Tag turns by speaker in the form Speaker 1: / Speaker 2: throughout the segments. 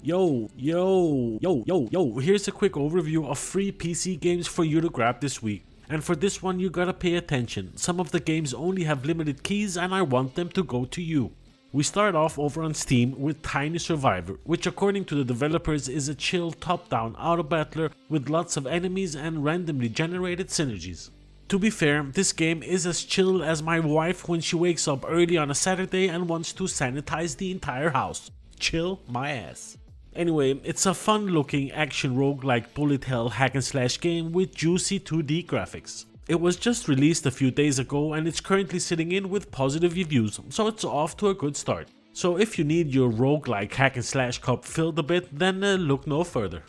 Speaker 1: Yo, here's a quick overview of free PC games for you to grab this week. And for this one, you gotta pay attention. Some of the games only have limited keys and I want them to go to you. We start off over on Steam with Tiny Survivor, which according to the developers is a chill top-down auto-battler with lots of enemies and randomly generated synergies. To be fair, this game is as chill as my wife when she wakes up early on a Saturday and wants to sanitize the entire house. Chill my ass. Anyway, it's a fun looking action roguelike bullet hell hack and slash game with juicy 2D graphics. It was just released a few days ago and it's currently sitting in with positive reviews, so it's off to a good start. So if you need your roguelike hack and slash cup filled a bit, then look no further.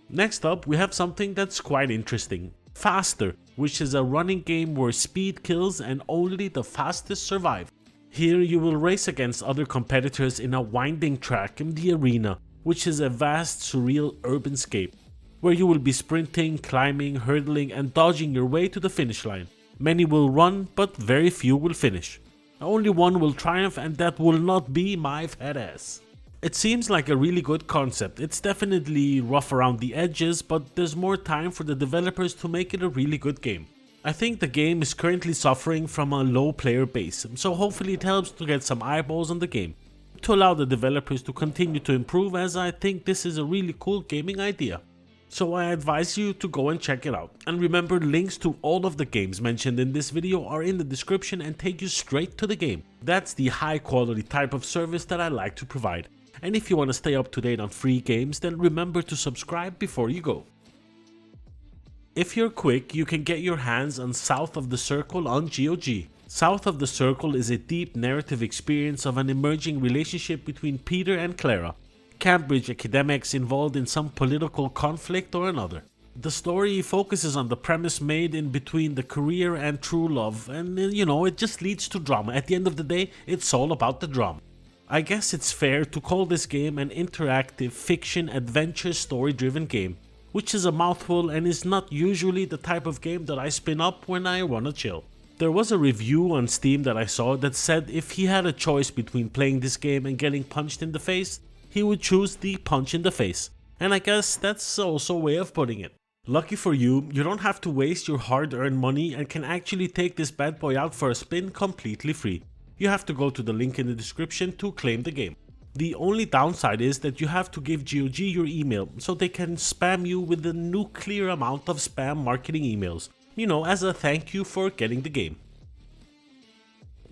Speaker 1: Next up, we have something that's quite interesting. Faster, which is a running game where speed kills and only the fastest survive. Here you will race against other competitors in a winding track in the arena, which is a vast surreal urban scape, where you will be sprinting, climbing, hurdling and dodging your way to the finish line. Many will run, but very few will finish. Only one will triumph and that will not be my fat ass. It seems like a really good concept. It's definitely rough around the edges, but there's more time for the developers to make it a really good game. I think the game is currently suffering from a low player base, so hopefully it helps to get some eyeballs on the game, to allow the developers to continue to improve, as I think this is a really cool gaming idea. So I advise you to go and check it out. And remember, links to all of the games mentioned in this video are in the description and take you straight to the game. That's the high quality type of service that I like to provide. And if you want to stay up to date on free games, then remember to subscribe before you go. If you're quick, you can get your hands on South of the Circle on GOG. South of the Circle is a deep narrative experience of an emerging relationship between Peter and Clara, Cambridge academics involved in some political conflict or another. The story focuses on the premise made in between the career and true love, and it just leads to drama. At the end of the day, it's all about the drama. I guess it's fair to call this game an interactive fiction adventure story driven game, which is a mouthful and is not usually the type of game that I spin up when I wanna chill. There was a review on Steam that I saw that said if he had a choice between playing this game and getting punched in the face, he would choose the punch in the face, and I guess that's also a way of putting it. Lucky for you, you don't have to waste your hard-earned money and can actually take this bad boy out for a spin completely free. You have to go to the link in the description to claim the game. The only downside is that you have to give GOG your email so they can spam you with a nuclear amount of spam marketing emails, as a thank you for getting the game.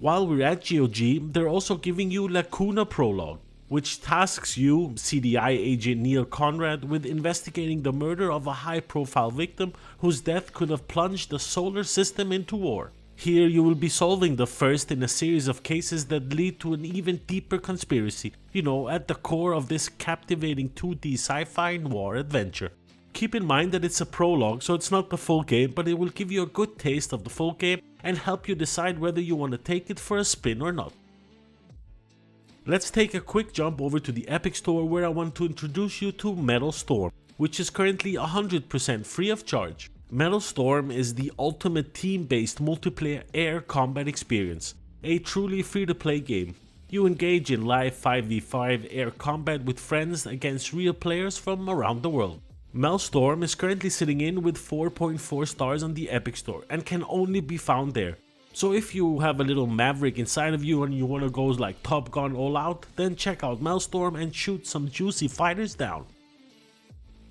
Speaker 1: While we're at GOG, they're also giving you Lacuna Prologue, which tasks you, CDI agent Neil Conrad, with investigating the murder of a high-profile victim whose death could have plunged the solar system into war. Here you will be solving the first in a series of cases that lead to an even deeper conspiracy, at the core of this captivating 2D sci-fi noir adventure. Keep in mind that it's a prologue, so it's not the full game, but it will give you a good taste of the full game and help you decide whether you want to take it for a spin or not. Let's take a quick jump over to the Epic Store, where I want to introduce you to MetalStorm, which is currently 100% free of charge. MetalStorm is the ultimate team-based multiplayer air combat experience, a truly free-to-play game. You engage in live 5v5 air combat with friends against real players from around the world. MetalStorm is currently sitting in with 4.4 stars on the Epic Store and can only be found there. So if you have a little maverick inside of you and you want to go like Top Gun all out, then check out MetalStorm and shoot some juicy fighters down.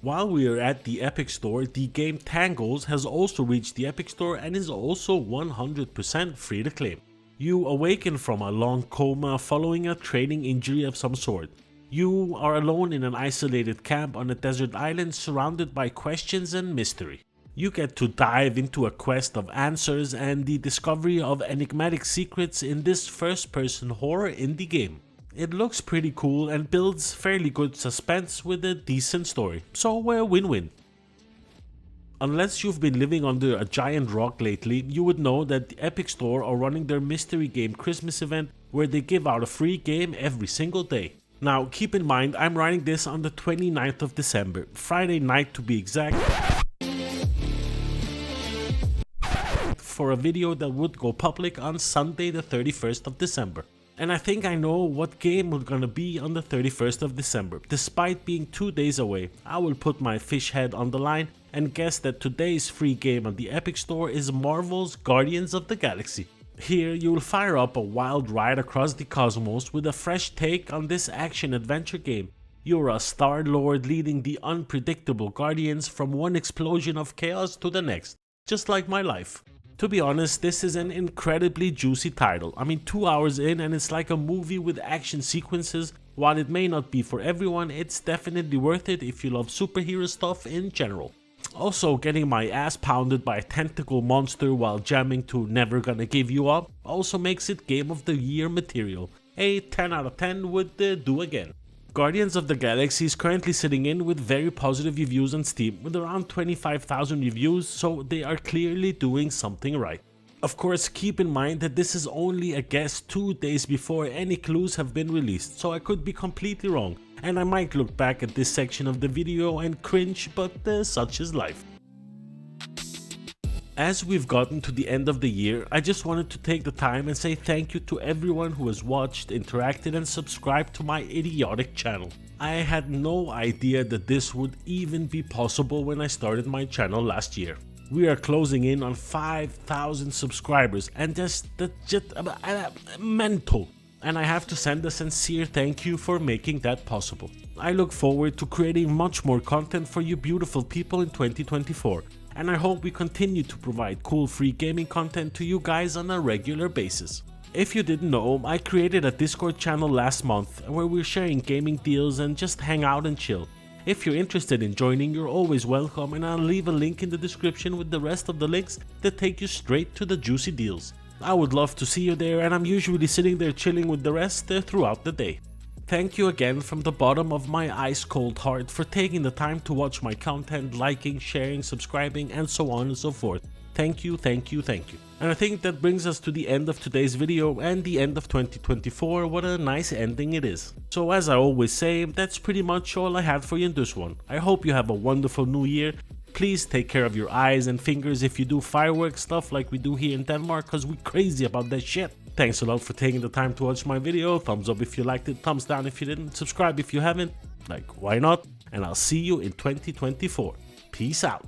Speaker 1: While we are at the Epic Store, the game Tangles has also reached the Epic Store and is also 100% free to claim. You awaken from a long coma following a training injury of some sort. You are alone in an isolated camp on a desert island surrounded by questions and mystery. You get to dive into a quest of answers and the discovery of enigmatic secrets in this first-person horror indie game. It looks pretty cool and builds fairly good suspense with a decent story, so a win-win. Unless you've been living under a giant rock lately, you would know that the Epic Store are running their mystery game Christmas event where they give out a free game every single day. Now keep in mind, I'm writing this on the 29th of December, Friday night to be exact, for a video that would go public on Sunday the 31st of December. And I think I know what game we're gonna be on the 31st of December. Despite being 2 days away, I will put my fish head on the line and guess that today's free game on the Epic Store is Marvel's Guardians of the Galaxy. Here you will fire up a wild ride across the cosmos with a fresh take on this action-adventure game. You're a Star-Lord leading the unpredictable Guardians from one explosion of chaos to the next, just like my life. To be honest, this is an incredibly juicy title. I mean, 2 hours in and it's like a movie with action sequences. While it may not be for everyone, it's definitely worth it if you love superhero stuff in general. Also, getting my ass pounded by a tentacle monster while jamming to Never Gonna Give You Up also makes it Game of the Year material. A 10 out of 10 would do again. Guardians of the Galaxy is currently sitting in with very positive reviews on Steam with around 25,000 reviews, so they are clearly doing something right. Of course, keep in mind that this is only a guess 2 days before any clues have been released, so I could be completely wrong, and I might look back at this section of the video and cringe, but such is life. As we've gotten to the end of the year, I just wanted to take the time and say thank you to everyone who has watched, interacted and subscribed to my idiotic channel. I had no idea that this would even be possible when I started my channel last year. We are closing in on 5,000 subscribers and that's just mental. And I have to send a sincere thank you for making that possible. I look forward to creating much more content for you beautiful people in 2024. And I hope we continue to provide cool free gaming content to you guys on a regular basis. If you didn't know, I created a Discord channel last month where we're sharing gaming deals and just hang out and chill. If you're interested in joining, you're always welcome, and I'll leave a link in the description with the rest of the links that take you straight to the juicy deals. I would love to see you there, and I'm usually sitting there chilling with the rest throughout the day. Thank you again from the bottom of my ice cold heart for taking the time to watch my content, liking, sharing, subscribing and so on and so forth. Thank you, thank you, thank you. And I think that brings us to the end of today's video and the end of 2024. What a nice ending it is. So as I always say, that's pretty much all I had for you in this one. I hope you have a wonderful new year. Please take care of your eyes and fingers if you do fireworks stuff like we do here in Denmark, cause we crazy about that shit. Thanks a lot for taking the time to watch my video. Thumbs up if you liked it, thumbs down if you didn't, subscribe if you haven't, like why not? And I'll see you in 2024. Peace out.